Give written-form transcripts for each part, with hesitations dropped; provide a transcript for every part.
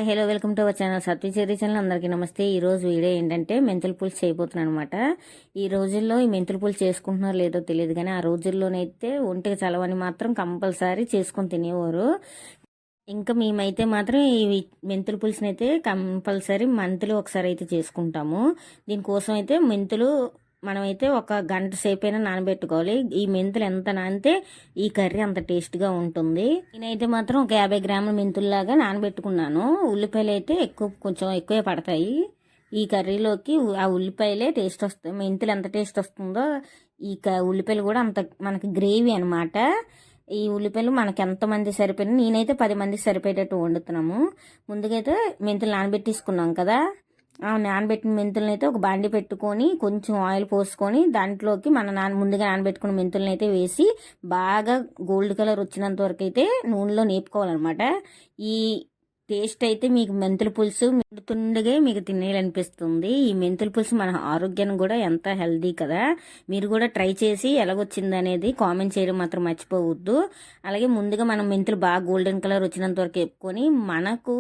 Hi hello welcome to our channel Satyacheri channel. అందరికీ నమస్తే. ఈ రోజు వీడియో ఏంటంటే మెంతుల పులుసు చేయబోతున్నాను అనమాట. ఈ రోజుల్లో ఈ మెంతుల పులుసు చేసుకుంటున్నారో లేదో తెలియదు కానీ ఆ రోజుల్లోనైతే ఒంటికి చలవని మాత్రం కంపల్సరీ చేసుకొని తినేవారు. ఇంకా మేమైతే మాత్రం ఈ మెంతుల పులుసుని అయితే కంపల్సరీ మంత్లీ ఒకసారి అయితే చేసుకుంటాము. దీనికోసం అయితే మెంతులు మనమైతే ఒక గంట సేపు అయినా నానబెట్టుకోవాలి. ఈ మెంతులు ఎంత నానితే ఈ కర్రీ అంత టేస్ట్గా ఉంటుంది. నేనైతే మాత్రం ఒక 50 గ్రాముల మెంతుల్లాగా నానబెట్టుకున్నాను. ఉల్లిపాయలు అయితే కొంచెం ఎక్కువే పడతాయి ఈ కర్రీలోకి. ఆ ఉల్లిపాయలే టేస్ట్ వస్తాయి. మెంతులు ఎంత టేస్ట్ వస్తుందో ఈ ఉల్లిపాయలు కూడా అంత మనకి గ్రేవీ అనమాట. ఈ ఉల్లిపాయలు మనకి ఎంతమంది సరిపోయినా నేనైతే 10 మందికి సరిపోయేటట్టు వండుతున్నాము. ముందుగా అయితే మెంతులు నానబెట్టేసుకున్నాం కదా, ఆ నానబెట్టిన మెంతులను అయితే ఒక బాండి పెట్టుకొని కొంచెం ఆయిల్ పోసుకొని దాంట్లోకి ముందుగా నానబెట్టుకున్న మెంతులను అయితే వేసి బాగా గోల్డ్ కలర్ వచ్చినంత వరకు అయితే నూనెలో నేపుకోవాలన్నమాట. ఈ టేస్ట్ అయితే మీకు మెంతుల పులుసు తుండగా మీకు తినేయాలనిపిస్తుంది. ఈ మెంతుల పులుసు మన ఆరోగ్యానికి కూడా ఎంత హెల్దీ కదా. మీరు కూడా ట్రై చేసి ఎలాగొచ్చింది అనేది కామెంట్ చేయడం మాత్రం మర్చిపోవద్దు. అలాగే ముందుగా మనం మెంతులు బాగా గోల్డెన్ కలర్ వచ్చినంత వరకు వేపుకొని మనకు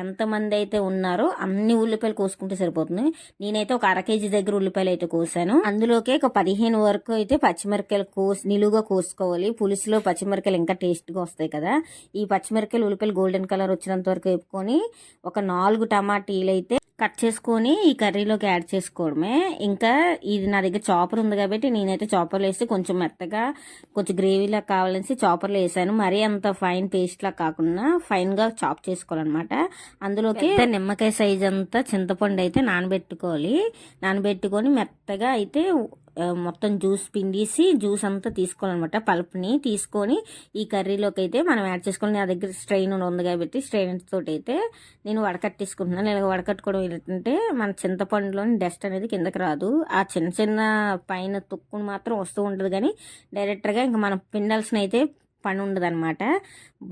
ఎంతమంది అయితే ఉన్నారో అన్ని ఉల్లిపాయలు కోసుకుంటే సరిపోతుంది. నేనైతే ఒక 1/2 కేజీ దగ్గర ఉల్లిపాయలు అయితే కోసాను. అందులోకి ఒక 15 వరకు అయితే పచ్చిమిరపకాయలు నిలువుగా కోసుకోవాలి. పులుసులో పచ్చిమిరపకాయలు ఇంకా టేస్ట్గా వస్తాయి కదా. ఈ పచ్చిమిరపకాయలు ఉల్లిపాయలు గోల్డెన్ కలర్ వచ్చినంత వరకు వేపుకొని ఒక 4 టమాటీలు అయితే కట్ చేసుకొని ఈ కర్రీలోకి యాడ్ చేసుకోవడమే. ఇంకా ఇది నా దగ్గర చాపర్ ఉంది కాబట్టి నేనైతే చాపర్లో వేసి కొంచెం మెత్తగా కొంచెం గ్రేవీలా కావాలనేసి చాపర్లో వేసాను. మరీ అంత ఫైన్ పేస్ట్ లా కాకుండా ఫైన్ గా చాప్ చేసుకోవాలన్నమాట. అందులోకి నిమ్మకాయ సైజ్ అంతా చింతపండు అయితే నానబెట్టుకొని మెత్తగా అయితే మొత్తం జ్యూస్ పిండేసి జ్యూస్ అంతా తీసుకోవాలన్నమాట. పల్ప్ని తీసుకొని ఈ కర్రీలోకి అయితే మనం యాడ్ చేసుకోవాలి. నా దగ్గర స్ట్రెయిన్ ఉంది కాబట్టి స్ట్రెయిన్ తోటి అయితే నేను వడకట్టేసుకుంటున్నాను. ఇలా వడకట్టుకోవడం ఏంటంటే మన చింతపండులోని డస్ట్ అనేది కిందకి రాదు. ఆ చిన్న చిన్న పైన తుక్కుని మాత్రం వస్తూ ఉంటుంది కానీ డైరెక్ట్గా ఇంకా మనం పిండాల్సిన అయితే పని ఉండదు అనమాట.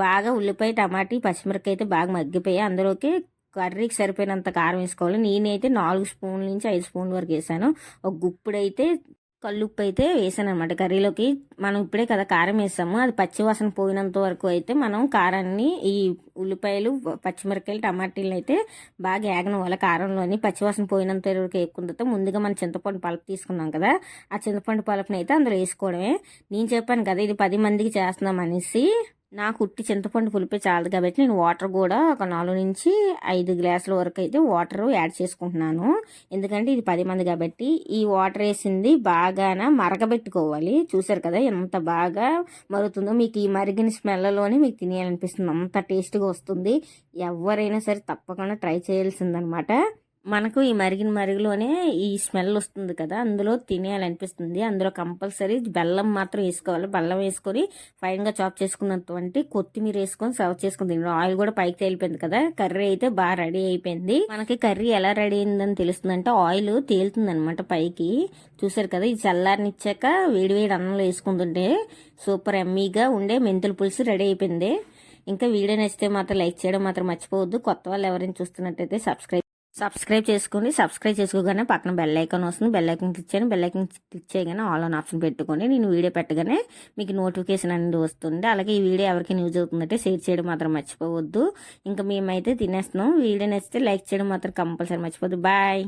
బాగా ఉల్లిపాయ టమాటీ పచ్చిమిరపకాయ అయితే బాగా మగ్గిపోయి అందులోకి కర్రీకి సరిపోయినంత కారం వేసుకోవాలి. నేనైతే 4 స్పూన్ల నుంచి 5 స్పూన్ల వరకు వేసాను. ఒక గుప్పుడైతే కల్లుప్పు అయితే వేసాను అనమాట కర్రీలోకి. మనం ఇప్పుడే కదా కారం వేసాము, అది పచ్చివాసన పోయినంత వరకు అయితే మనం కారాన్ని ఈ ఉల్లిపాయలు పచ్చిమిరపకాయలు టమాటీలు అయితే బాగా ఏగన వల్ల కారంలోని పచ్చివాసన పోయినంత వరకు వేసుకున్న తర్వాత ముందుగా మనం చింతపండు పలుపు తీసుకున్నాం కదా, ఆ చింతపండు పలుపుని అయితే అందులో వేసుకోవడమే. నేను చెప్పాను కదా ఇది 10 మందికి చేస్తున్నాం అనేసి. నాకు ఉట్టి చింతపండు పులిపే చాలదు కాబట్టి నేను వాటర్ కూడా ఒక 4 నుంచి 5 గ్లాసుల వరకు అయితే వాటర్ యాడ్ చేసుకుంటున్నాను. ఎందుకంటే ఇది 10 మంది కాబట్టి ఈ వాటర్ వేసింది బాగా మరగబెట్టుకోవాలి. చూసారు కదా ఎంత బాగా మరుగుతుందో. మీకు ఈ మరిగిన స్మెల్లోనే మీకు తినేయాలనిపిస్తుంది, అంత టేస్ట్గా వస్తుంది. ఎవరైనా సరే తప్పకుండా ట్రై చేయాల్సిందనమాట. మనకు ఈ మరిగిన మరుగులోనే ఈ స్మెల్ వస్తుంది కదా, అందులో తినేయాలనిపిస్తుంది. అందులో కంపల్సరీ బెల్లం మాత్రం వేసుకోవాలి. బెల్లం వేసుకొని ఫైన్గా చాప్ చేసుకున్నటువంటి కొత్తిమీర వేసుకొని సర్వ్ చేసుకుని తిన్నాం. ఆయిల్ కూడా పైకి తేలిపోయింది కదా, కర్రీ అయితే బాగా రెడీ అయిపోయింది. మనకి కర్రీ ఎలా రెడీ అయిందని తెలుస్తుందంటే ఆయిల్ తేలుతుంది అనమాట పైకి. చూసారు కదా, ఈ చల్లారనిచ్చాక వేడివేడి అన్నంలో వేసుకుంటుంటే సూపర్ ఎమ్మీగా ఉండే మెంతుల పులుసు రెడీ అయిపోయింది. ఇంకా వీడియో నచ్చితే మాత్రం లైక్ చేయడం మాత్రం మర్చిపోవద్దు. కొత్త వాళ్ళు ఎవరైనా చూస్తున్నట్టయితే సబ్స్క్రైబ్ చేసుకోండి. సబ్స్క్రైబ్ చేసుకోగానే పక్కన బెల్ ఐకాన్ వస్తుంది. బెల్ ఐకాన్ క్లిక్ చేయండి. బెల్ ఐకాన్ క్లిక్ చేయగానే ఆల్ ఆన్ ఆప్షన్ పెట్టుకోండి. నేను వీడియో పెట్టగానే మీకు నోటిఫికేషన్ అనేది వస్తుంది. అలాగే ఈ వీడియో ఎవరికి యూజ్ అవుతుందంటే షేర్ చేయడం మాత్రం మర్చిపోవద్దు. ఇంకా మేమైతే తినేస్తున్నాం. వీడియో నచ్చితే లైక్ చేయడం మాత్రం కంపల్సరీ మర్చిపోవద్దు. బాయ్.